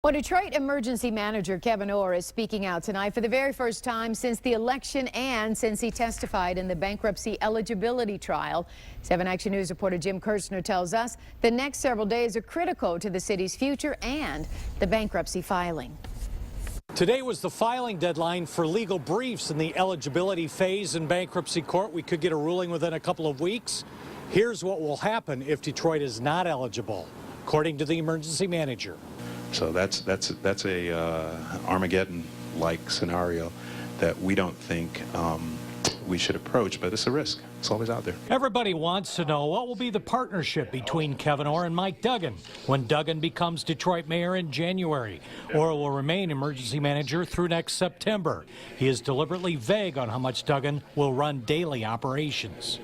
Well, Detroit Emergency Manager Kevyn Orr is speaking out tonight for the very first time since the election and since he testified in the bankruptcy eligibility trial. 7 Action News reporter Jim Kirchner tells us the next several days are critical to the city's future and the bankruptcy filing. Today was the filing deadline for legal briefs in the eligibility phase in bankruptcy court. We could get a ruling within a couple of weeks. Here's what will happen if Detroit is not eligible, according to the emergency manager. So that's a Armageddon-like scenario that we don't think we should approach, but it's a risk. It's always out there. Everybody wants to know what will be the partnership between Kevyn Orr and Mike Duggan when Duggan becomes Detroit mayor in January. Orr will remain emergency manager through next September. He is deliberately vague on how much Duggan will run daily operations.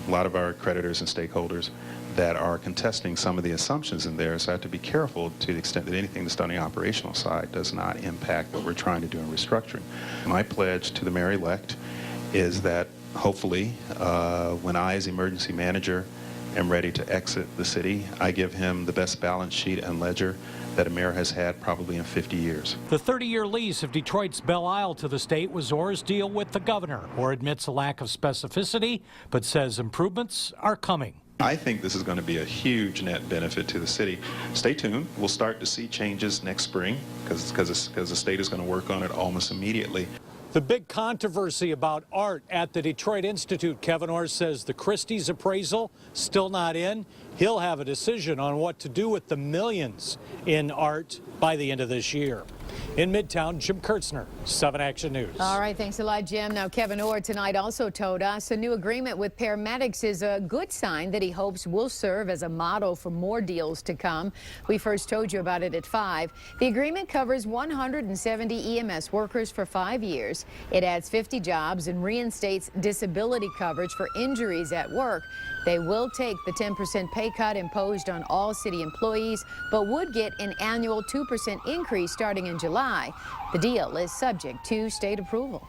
A lot of our creditors and stakeholders that are contesting some of the assumptions in there, so I have to be careful to the extent that anything that's done on the operational side does not impact what we're trying to do in restructuring. My pledge to the mayor-elect is that hopefully when I, as emergency manager, am ready to exit the city, I give him the best balance sheet and ledger that a mayor has had probably in 50 years. The 30-year lease of Detroit's Belle Isle to the state was Orr's deal with the governor. Orr admits a lack of specificity, but says improvements are coming. I think this is going to be a huge net benefit to the city. Stay tuned. We'll start to see changes next spring because the state is going to work on it almost immediately. The big controversy about art at the Detroit Institute, Kevyn Orr says the Christie's appraisal still not in. He'll have a decision on what to do with the millions in art by the end of this year. In Midtown, Jim Kirchner, 7 Action News. All right, thanks a lot, Jim. Now, Kevyn Orr tonight also told us a new agreement with paramedics is a good sign that he hopes will serve as a model for more deals to come. We first told you about it at 5. The agreement covers 170 EMS workers for 5 years. It adds 50 jobs and reinstates disability coverage for injuries at work. They will take the 10% pay cut imposed on all city employees, but would get an annual 2% increase starting in July. The deal is subject to state approval.